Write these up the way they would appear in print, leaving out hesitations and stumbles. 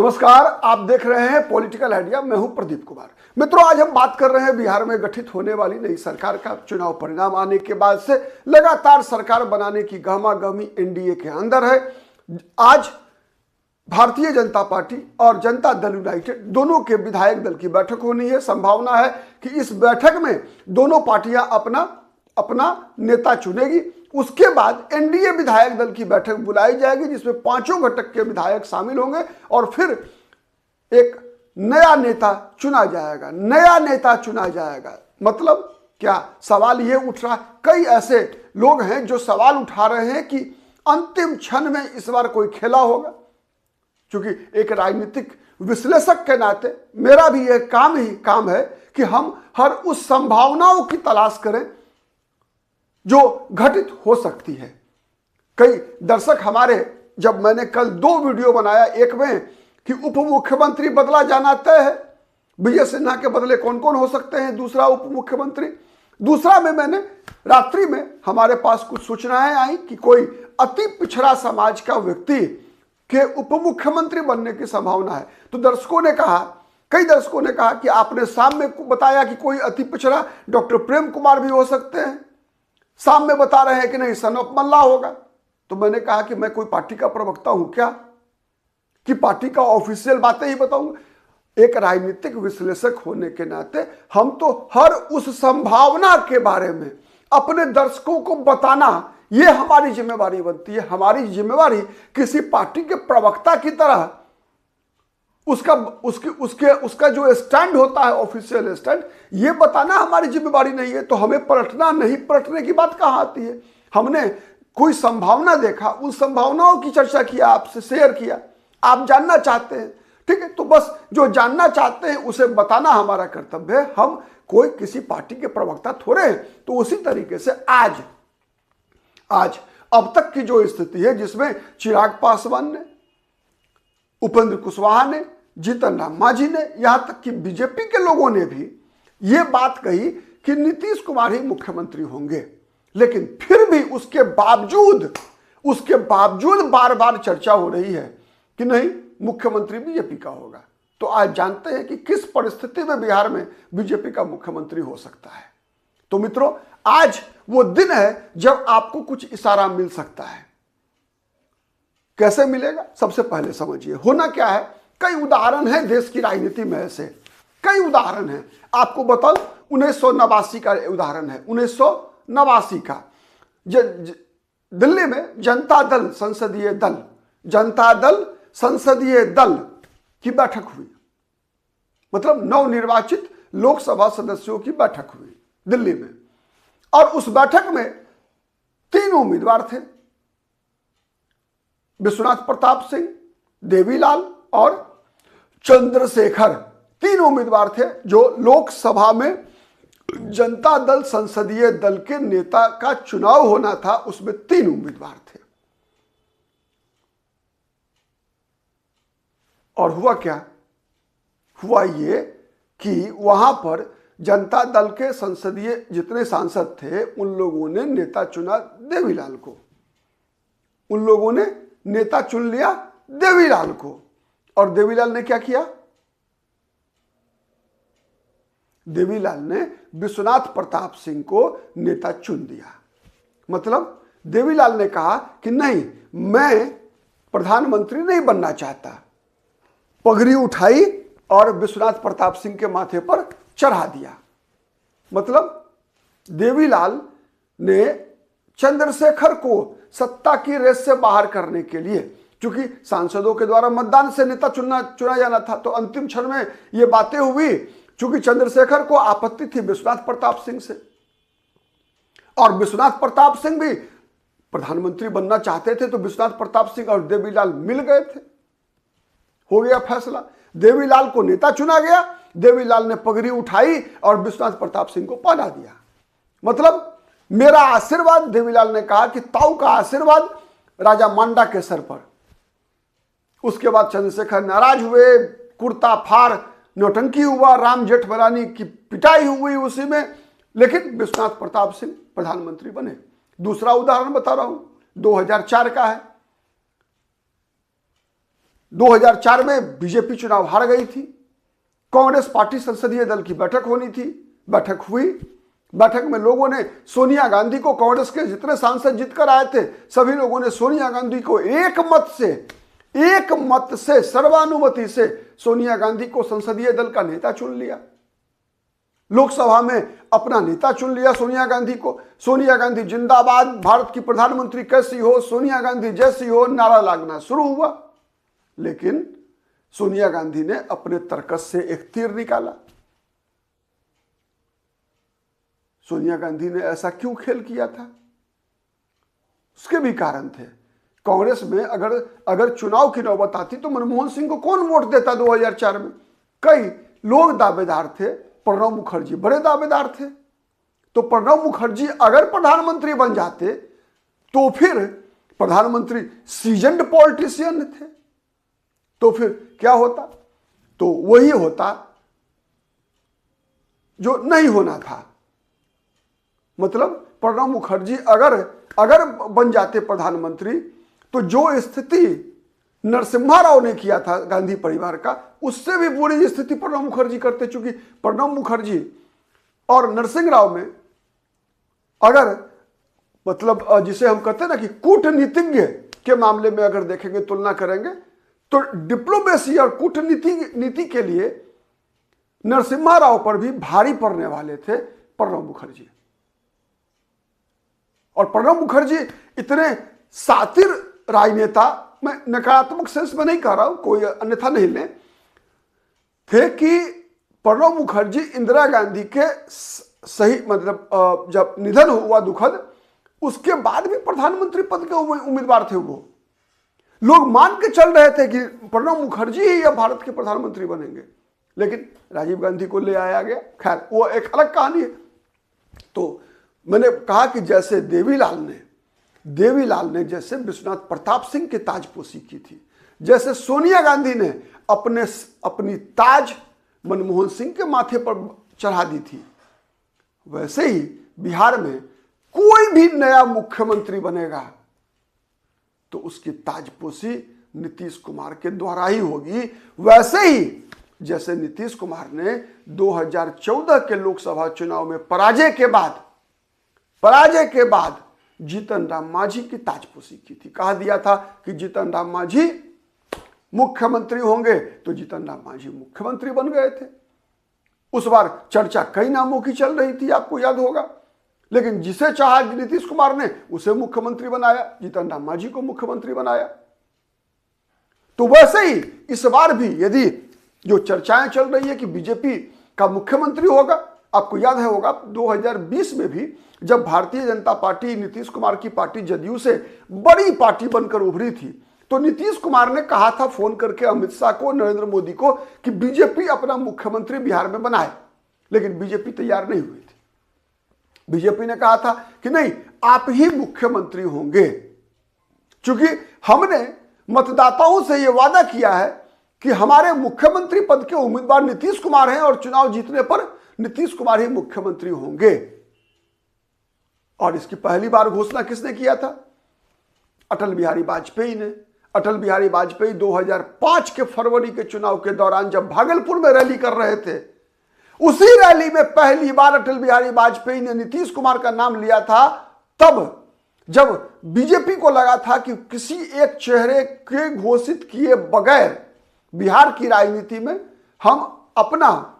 नमस्कार, आप देख रहे हैं पॉलिटिकल आइडिया। मैं हूं प्रदीप कुमार। मित्रों, आज हम बात कर रहे हैं बिहार में गठित होने वाली नई सरकार का। चुनाव परिणाम आने के बाद से लगातार सरकार बनाने की गहमागहमी एनडीए के अंदर है। आज भारतीय जनता पार्टी और जनता दल यूनाइटेड दोनों के विधायक दल की बैठक होनी है। संभावना है कि इस बैठक में दोनों पार्टियां अपना नेता चुनेगी। उसके बाद एनडीए विधायक दल की बैठक बुलाई जाएगी, जिसमें पांचों घटक के विधायक शामिल होंगे और फिर एक नया नेता चुना जाएगा। मतलब क्या सवाल ये उठ रहा है, कई ऐसे लोग हैं जो सवाल उठा रहे हैं कि अंतिम क्षण में इस बार कोई खेला होगा। क्योंकि एक राजनीतिक विश्लेषक के नाते मेरा भी यह काम है कि हम हर उस संभावनाओं की तलाश करें जो घटित हो सकती है। कई दर्शक हमारे, जब मैंने कल 2 वीडियो बनाया, एक में कि उप मुख्यमंत्री बदला जाना तय है, विजय सिन्हा के बदले कौन कौन हो सकते हैं दूसरा उप मुख्यमंत्री। दूसरा में मैंने रात्रि में हमारे पास कुछ सूचनाएं आई कि कोई अति पिछड़ा समाज का व्यक्ति के उप मुख्यमंत्री बनने की संभावना है। तो कई दर्शकों ने कहा कि आपने शाम में बताया कि कोई अति पिछड़ा डॉक्टर प्रेम कुमार भी हो सकते हैं, शाम में बता रहे हैं कि नहीं सनत मल्ला होगा। तो मैंने कहा कि मैं कोई पार्टी का प्रवक्ता हूं क्या कि पार्टी का ऑफिशियल बातें ही बताऊंगा। एक राजनीतिक विश्लेषक होने के नाते हम तो हर उस संभावना के बारे में अपने दर्शकों को बताना, यह हमारी जिम्मेवारी बनती है। हमारी जिम्मेवारी किसी पार्टी के प्रवक्ता की तरह उसका जो स्टैंड होता है, ऑफिशियल स्टैंड, ये बताना हमारी जिम्मेवारी नहीं है। तो हमें पलटना नहीं पलटने की बात कहाँ आती है। हमने कोई संभावना देखा, उन संभावनाओं की चर्चा किया, आपसे शेयर किया। आप जानना चाहते हैं, ठीक है, तो बस जो जानना चाहते हैं उसे बताना हमारा कर्तव्य है। हम कोई किसी पार्टी के प्रवक्ता थोड़े हैं। तो उसी तरीके से आज अब तक की जो स्थिति है, जिसमें चिराग पासवान ने, उपेंद्र कुशवाहा ने, जीतन राम मांझी ने, यहां तक कि बीजेपी के लोगों ने भी ये बात कही कि नीतीश कुमार ही मुख्यमंत्री होंगे। लेकिन फिर भी उसके बावजूद बार बार चर्चा हो रही है कि नहीं, मुख्यमंत्री बीजेपी का होगा। तो आज जानते हैं कि किस परिस्थिति में बिहार में बीजेपी का मुख्यमंत्री हो सकता है। तो मित्रों, आज वो दिन है जब आपको कुछ इशारा मिल सकता है। कैसे मिलेगा, सबसे पहले समझिए होना क्या है। कई उदाहरण है देश की राजनीति में, ऐसे कई उदाहरण है। आपको बताऊं, 1989 का उदाहरण है। 1989 का दिल्ली में जनता दल संसदीय दल की बैठक हुई। मतलब नवनिर्वाचित लोकसभा सदस्यों की बैठक हुई दिल्ली में। और उस बैठक में 3 उम्मीदवार थे, विश्वनाथ प्रताप सिंह, देवीलाल और चंद्रशेखर। 3 उम्मीदवार थे जो लोकसभा में जनता दल संसदीय दल के नेता का चुनाव होना था। उसमें 3 उम्मीदवार थे। और हुआ क्या, हुआ ये कि वहां पर जनता दल के संसदीय जितने सांसद थे, उन लोगों ने नेता चुना देवीलाल को। उन लोगों ने नेता चुन लिया देवीलाल को। और देवीलाल ने क्या किया, देवीलाल ने विश्वनाथ प्रताप सिंह को नेता चुन दिया। मतलब देवीलाल ने कहा कि नहीं, मैं प्रधानमंत्री नहीं बनना चाहता। पगड़ी उठाई और विश्वनाथ प्रताप सिंह के माथे पर चढ़ा दिया। मतलब देवीलाल ने चंद्रशेखर को सत्ता की रेस से बाहर करने के लिए, क्योंकि सांसदों के द्वारा मतदान से नेता चुना जाना था, तो अंतिम क्षण में ये बातें हुई। क्योंकि चंद्रशेखर को आपत्ति थी विश्वनाथ प्रताप सिंह से, और विश्वनाथ प्रताप सिंह भी प्रधानमंत्री बनना चाहते थे। तो विश्वनाथ प्रताप सिंह और देवीलाल मिल गए थे। हो गया फैसला, देवीलाल को नेता चुना गया। देवीलाल ने पगड़ी उठाई और विश्वनाथ प्रताप सिंह को पहना दिया। मतलब मेरा आशीर्वाद, देवीलाल ने कहा कि ताऊ का आशीर्वाद राजा मांडा के सर पर। उसके बाद चंद्रशेखर नाराज हुए, कुर्ता फाड़ नौटंकी हुआ, राम जेठमलानी की पिटाई हुई उसी में। लेकिन विश्वनाथ प्रताप सिंह प्रधानमंत्री बने। दूसरा उदाहरण बता रहा हूं, 2004 का है। 2004 में बीजेपी चुनाव हार गई थी। कांग्रेस पार्टी संसदीय दल की बैठक होनी थी, बैठक हुई। बैठक में लोगों ने सोनिया गांधी को, कांग्रेस के जितने सांसद जीतकर आए थे सभी लोगों ने सोनिया गांधी को एक मत से सर्वानुमति से सोनिया गांधी को संसदीय दल का नेता चुन लिया। लोकसभा में अपना नेता चुन लिया सोनिया गांधी को। सोनिया गांधी जिंदाबाद, भारत की प्रधानमंत्री कैसी हो, सोनिया गांधी जैसी हो, नारा लागना शुरू हुआ। लेकिन सोनिया गांधी ने अपने तर्कस से एक तीर निकाला। सोनिया गांधी ने ऐसा क्यों खेल किया था? उसके भी कारण थे। कांग्रेस में अगर चुनाव की नौबत आती तो मनमोहन सिंह को कौन वोट देता 2004 में? कई लोग दावेदार थे, प्रणब मुखर्जी बड़े दावेदार थे। तो प्रणब मुखर्जी अगर प्रधानमंत्री बन जाते तो फिर प्रधानमंत्री सीजन्ड पॉलिटिशियन थे, तो फिर क्या होता? तो वही होता जो नहीं होना था। मतलब प्रणब मुखर्जी अगर बन जाते प्रधानमंत्री तो जो स्थिति नरसिम्हा राव ने किया था गांधी परिवार का, उससे भी बुरी स्थिति प्रणब मुखर्जी करते। चूंकि प्रणब मुखर्जी और नरसिंह राव में अगर मतलब जिसे हम कहते हैं ना कि कूटनीतिज्ञ के मामले में अगर देखेंगे, तुलना करेंगे तो डिप्लोमेसी और कूटनीति के लिए नरसिम्हा राव पर भी भारी पड़ने वाले थे प्रणब मुखर्जी। और प्रणब मुखर्जी इतने सातिर राजनेता, मैं नकारात्मक सेंस में नहीं कह रहा हूं, कोई अन्यथा नहीं ले, थे कि प्रणब मुखर्जी इंदिरा गांधी के सही मतलब जब निधन हुआ दुखद, उसके बाद भी प्रधानमंत्री पद के उम्मीदवार थे। वो लोग मान के चल रहे थे कि प्रणब मुखर्जी ही अब भारत के प्रधानमंत्री बनेंगे, लेकिन राजीव गांधी को ले आया गया। खैर वो एक अलग कहानी है। तो मैंने कहा कि जैसे देवीलाल ने जैसे विश्वनाथ प्रताप सिंह की ताजपोशी की थी, जैसे सोनिया गांधी ने अपनी ताज मनमोहन सिंह के माथे पर चढ़ा दी थी, वैसे ही बिहार में कोई भी नया मुख्यमंत्री बनेगा तो उसकी ताजपोशी नीतीश कुमार के द्वारा ही होगी। वैसे ही जैसे नीतीश कुमार ने 2014 के लोकसभा चुनाव में पराजय के बाद जीतन राम मांझी की ताजपोशी की थी। कहा दिया था कि जीतन राम मांझी मुख्यमंत्री होंगे, तो जीतन राम मांझी मुख्यमंत्री बन गए थे। उस बार चर्चा कई नामों की चल रही थी, आपको याद होगा, लेकिन जिसे चाहा नीतीश कुमार ने उसे मुख्यमंत्री बनाया, जीतन राम मांझी को मुख्यमंत्री बनाया। तो वैसे ही इस बार भी यदि जो चर्चाएं चल रही है कि बीजेपी का मुख्यमंत्री होगा, आपको याद है होगा 2020 में भी जब भारतीय जनता पार्टी नीतीश कुमार की पार्टी जदयू से बड़ी पार्टी बनकर उभरी थी, तो नीतीश कुमार ने कहा था फोन करके अमित शाह को, नरेंद्र मोदी को, कि बीजेपी अपना मुख्यमंत्री बिहार में बनाए, लेकिन बीजेपी तैयार नहीं हुई थी। बीजेपी ने कहा था कि नहीं, आप ही मुख्यमंत्री होंगे, क्योंकि हमने मतदाताओं से यह वादा किया है कि हमारे मुख्यमंत्री पद के उम्मीदवार नीतीश कुमार हैं और चुनाव जीतने पर नीतीश कुमार ही मुख्यमंत्री होंगे। और इसकी पहली बार घोषणा किसने किया था? अटल बिहारी वाजपेयी ने। अटल बिहारी वाजपेयी 2005 के फरवरी के चुनाव के दौरान जब भागलपुर में रैली कर रहे थे, उसी रैली में पहली बार अटल बिहारी वाजपेयी ने नीतीश कुमार का नाम लिया था। तब जब बीजेपी को लगा था कि किसी एक चेहरे के घोषित किए बगैर बिहार की राजनीति में हम अपना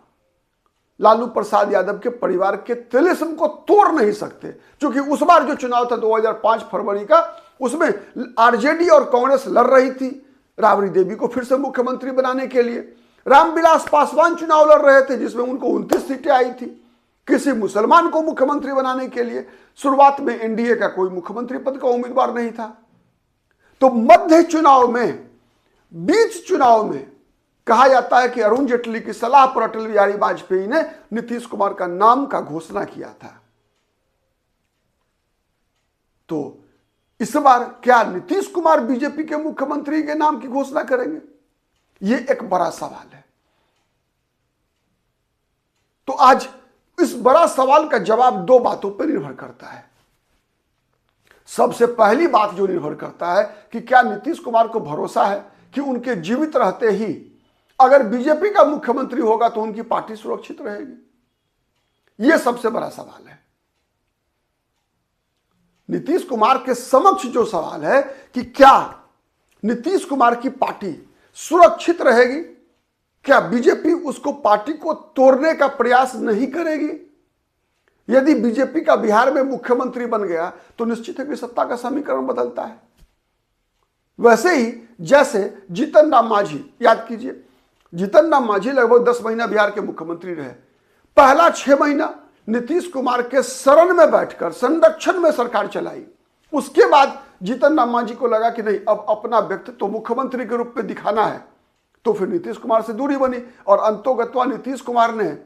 लालू प्रसाद यादव के परिवार के तिलिस्म को तोड़ नहीं सकते, क्योंकि उस बार जो चुनाव था 2005 फरवरी का, उसमें आरजेडी और कांग्रेस लड़ रही थी राबड़ी देवी को फिर से मुख्यमंत्री बनाने के लिए। रामविलास पासवान चुनाव लड़ रहे थे जिसमें उनको 29 सीटें आई थी किसी मुसलमान को मुख्यमंत्री बनाने के लिए। शुरुआत में एनडीए का कोई मुख्यमंत्री पद का उम्मीदवार नहीं था। तो मध्य चुनाव में, बीच चुनाव में कहा जाता है कि अरुण जेटली की सलाह पर अटल बिहारी वाजपेयी ने नीतीश कुमार का नाम का घोषणा किया था। तो इस बार क्या नीतीश कुमार बीजेपी के मुख्यमंत्री के नाम की घोषणा करेंगे? यह एक बड़ा सवाल है। तो आज इस बड़ा सवाल का जवाब दो बातों पर निर्भर करता है। सबसे पहली बात जो निर्भर करता है कि क्या नीतीश कुमार को भरोसा है कि उनके जीवित रहते ही अगर बीजेपी का मुख्यमंत्री होगा तो उनकी पार्टी सुरक्षित रहेगी? यह सबसे बड़ा सवाल है। नीतीश कुमार के समक्ष जो सवाल है कि क्या नीतीश कुमार की पार्टी सुरक्षित रहेगी? क्या बीजेपी उसको पार्टी को तोड़ने का प्रयास नहीं करेगी? यदि बीजेपी का बिहार में मुख्यमंत्री बन गया तो निश्चित है कि सत्ता का समीकरण बदलता है। वैसे ही जैसे जीतन राम मांझी, याद कीजिए, जीतन राम मांझी लगभग 10 महीना बिहार के मुख्यमंत्री रहे। पहला 6 महीना नीतीश कुमार के शरण में बैठकर संरक्षण में सरकार चलाई। उसके बाद जीतन राम मांझी को लगा कि नहीं, अब अपना व्यक्तित्व तो मुख्यमंत्री के रूप में दिखाना है, तो फिर नीतीश कुमार से दूरी बनी और अंतोगत्वा नीतीश कुमार ने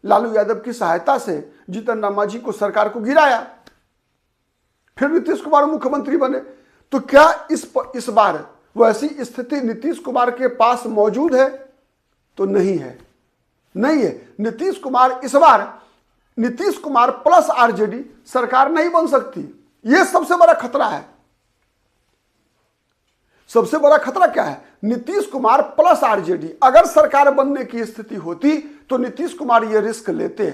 लालू यादव की सहायता से जीतन राम मांझी को सरकार को गिराया। फिर नीतीश कुमार मुख्यमंत्री बने। तो क्या इस बार वैसी स्थिति नीतीश कुमार के पास मौजूद है? तो नहीं है, नहीं है। नीतीश कुमार इस बार नीतीश कुमार प्लस आरजेडी सरकार नहीं बन सकती। यह सबसे बड़ा खतरा है। सबसे बड़ा खतरा क्या है? नीतीश कुमार प्लस आरजेडी अगर सरकार बनने की स्थिति होती तो नीतीश कुमार यह रिस्क लेते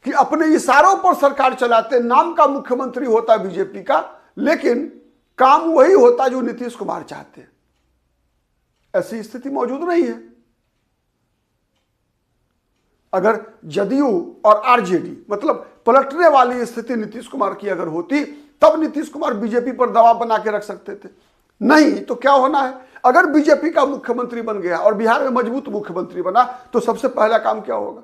कि अपने इशारों पर सरकार चलाते, नाम का मुख्यमंत्री होता बीजेपी का, लेकिन काम वही होता जो नीतीश कुमार चाहते। ऐसी स्थिति मौजूद नहीं है। अगर जदयू और आरजेडी मतलब पलटने वाली स्थिति नीतीश कुमार की अगर होती तब नीतीश कुमार बीजेपी पर दबाव बना के रख सकते थे। नहीं तो क्या होना है? अगर बीजेपी का मुख्यमंत्री बन गया और बिहार में मजबूत मुख्यमंत्री बना तो सबसे पहला काम क्या होगा?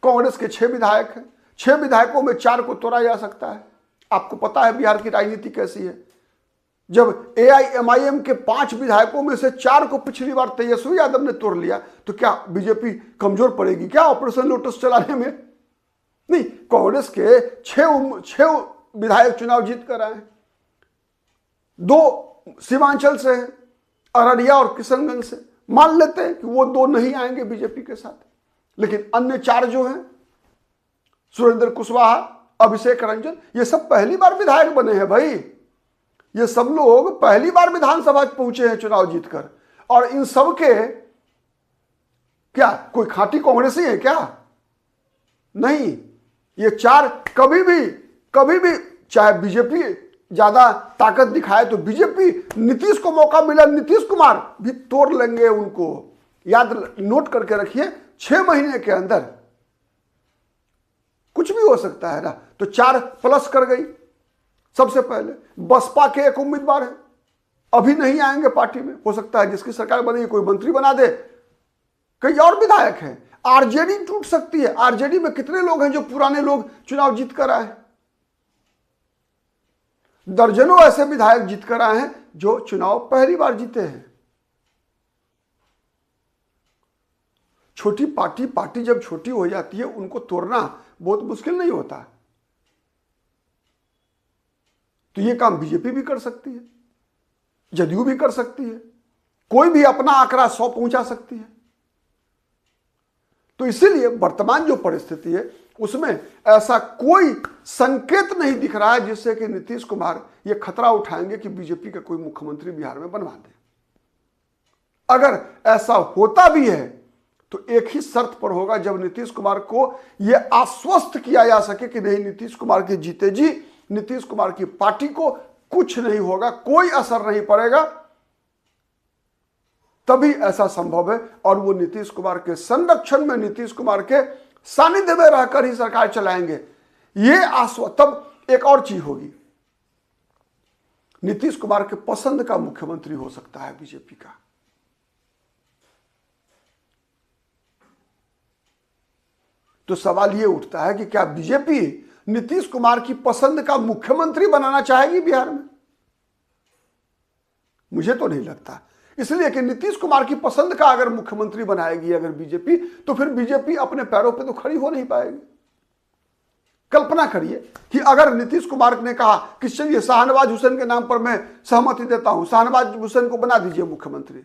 कांग्रेस के 6 विधायक हैं, 6 विधायकों में 4 को तोड़ा जा सकता है। आपको पता है बिहार की राजनीति कैसी है। जब एआईएमआईएम के 5 विधायकों में से 4 को पिछली बार तेजस्वी यादव ने तोड़ लिया तो क्या बीजेपी कमजोर पड़ेगी क्या ऑपरेशन लोटस चलाने में? नहीं, कांग्रेस के 6 विधायक चुनाव जीत कर आए हैं। 2 सीमांचल से हैं, अररिया और किशनगंज से। मान लेते हैं कि वो 2 नहीं आएंगे बीजेपी के साथ, लेकिन अन्य 4 जो हैं, सुरेंद्र कुशवाहा, अभिषेक रंजन, ये सब पहली बार विधायक बने हैं भाई। ये सब लोग पहली बार विधानसभा पहुंचे हैं चुनाव जीतकर। और इन सब के क्या कोई खांटी कांग्रेसी है क्या? नहीं। ये 4 कभी भी चाहे बीजेपी ज्यादा ताकत दिखाए तो बीजेपी, नीतीश को मौका मिला, नीतीश कुमार भी तोड़ लेंगे उनको। याद नोट करके रखिए, 6 महीने के अंदर कुछ भी हो सकता है ना। तो 4 प्लस कर गई। सबसे पहले बसपा के एक उम्मीदवार है, अभी नहीं आएंगे पार्टी में। हो सकता है जिसकी सरकार बनेगी कोई मंत्री बना दे। कई और विधायक हैं। आरजेडी टूट सकती है। आरजेडी में कितने लोग हैं जो पुराने लोग चुनाव जीत कर आए? दर्जनों ऐसे विधायक जीत कर आए हैं जो चुनाव पहली बार जीते हैं। छोटी पार्टी जब छोटी हो जाती है उनको तोड़ना बहुत मुश्किल नहीं होता। तो ये काम बीजेपी भी कर सकती है, जदयू भी कर सकती है, कोई भी अपना आंकड़ा 100 पहुंचा सकती है। तो इसीलिए वर्तमान जो परिस्थिति है उसमें ऐसा कोई संकेत नहीं दिख रहा है जिससे कि नीतीश कुमार ये खतरा उठाएंगे कि बीजेपी का कोई मुख्यमंत्री बिहार में बनवा दे। अगर ऐसा होता भी है तो एक ही शर्त पर होगा, जब नीतीश कुमार को यह आश्वस्त किया जा सके कि नहीं, नीतीश कुमार के जीते जी नीतीश कुमार की पार्टी को कुछ नहीं होगा, कोई असर नहीं पड़ेगा, तभी ऐसा संभव है। और वो नीतीश कुमार के संरक्षण में, नीतीश कुमार के सानिध्य में रहकर ही सरकार चलाएंगे। ये तब एक और चीज होगी, नीतीश कुमार के पसंद का मुख्यमंत्री हो सकता है बीजेपी का। तो सवाल यह उठता है कि क्या बीजेपी नीतीश कुमार की पसंद का मुख्यमंत्री बनाना चाहेगी बिहार में? मुझे तो नहीं लगता। इसलिए कि नीतीश कुमार की पसंद का अगर मुख्यमंत्री बनाएगी अगर बीजेपी, तो फिर बीजेपी अपने पैरों पे तो खड़ी हो नहीं पाएगी। कल्पना करिए कि अगर नीतीश कुमार ने कहा कि चलिए शाहनवाज हुसैन के नाम पर मैं सहमति देता हूं, शाहनवाज हुसैन को बना दीजिए मुख्यमंत्री,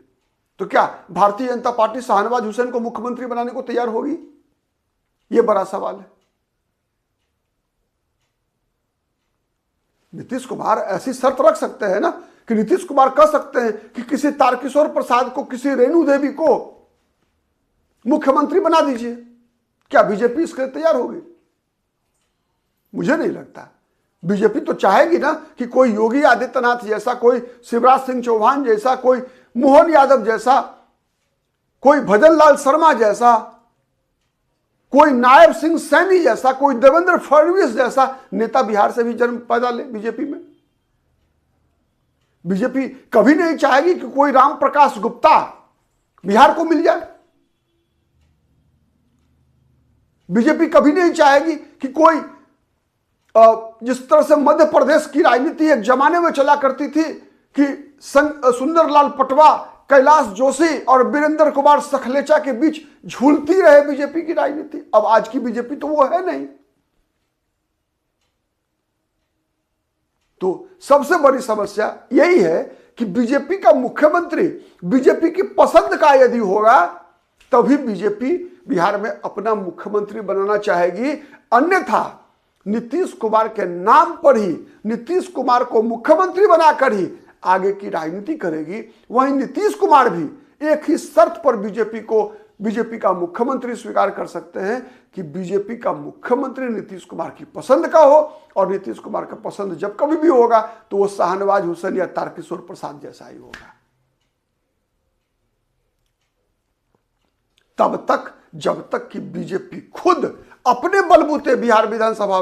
तो क्या भारतीय जनता पार्टी शाहनवाज हुसैन को मुख्यमंत्री बनाने को तैयार होगी? यह बड़ा सवाल है। नीतीश कुमार ऐसी शर्त रख सकते हैं ना कि नीतीश कुमार कह सकते हैं कि किसी तारकिशोर प्रसाद को, किसी रेणु देवी को मुख्यमंत्री बना दीजिए। क्या बीजेपी इसके लिए तैयार होगी? मुझे नहीं लगता। बीजेपी तो चाहेगी ना कि कोई योगी आदित्यनाथ जैसा, कोई शिवराज सिंह चौहान जैसा, कोई मोहन यादव जैसा, कोई भजन लाल शर्मा जैसा, कोई नायब सिंह सैनी जैसा, कोई देवेंद्र फडणवीस जैसा नेता बिहार से भी जन्म पैदा ले बीजेपी में। बीजेपी कभी नहीं चाहेगी कि कोई राम प्रकाश गुप्ता बिहार को मिल जाए। बीजेपी कभी नहीं चाहेगी कि कोई जिस तरह से मध्य प्रदेश की राजनीति एक जमाने में चला करती थी कि सुंदरलाल पटवा, कैलाश जोशी और वीरेंद्र कुमार सखलेचा के बीच झूलती रहे बीजेपी की राजनीति। अब आज की बीजेपी तो वो है नहीं। तो सबसे बड़ी समस्या यही है कि बीजेपी का मुख्यमंत्री बीजेपी की पसंद का यदि होगा तभी बीजेपी बिहार में अपना मुख्यमंत्री बनाना चाहेगी। अन्यथा नीतीश कुमार के नाम पर ही, नीतीश कुमार को मुख्यमंत्री बनाकर ही आगे की राजनीति करेगी। वहीं नीतीश कुमार भी एक ही शर्त पर बीजेपी का मुख्यमंत्री स्वीकार कर सकते हैं कि बीजेपी का मुख्यमंत्री नीतीश कुमार की पसंद का हो, और नीतीश कुमार का पसंद जब कभी भी होगा तो वो शाहनवाज हुसैन या तारकिशोर प्रसाद जैसा ही होगा। तब तक जब तक कि बीजेपी खुद अपने बलबूते बिहार विधानसभा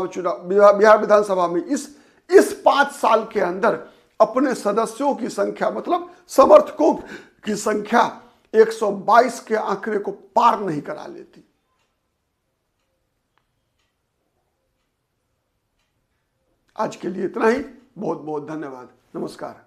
में इस 5 साल के अंदर अपने सदस्यों की संख्या, मतलब समर्थकों की संख्या 122 के आंकड़े को पार नहीं करा लेती। आज के लिए इतना ही। बहुत बहुत धन्यवाद। नमस्कार।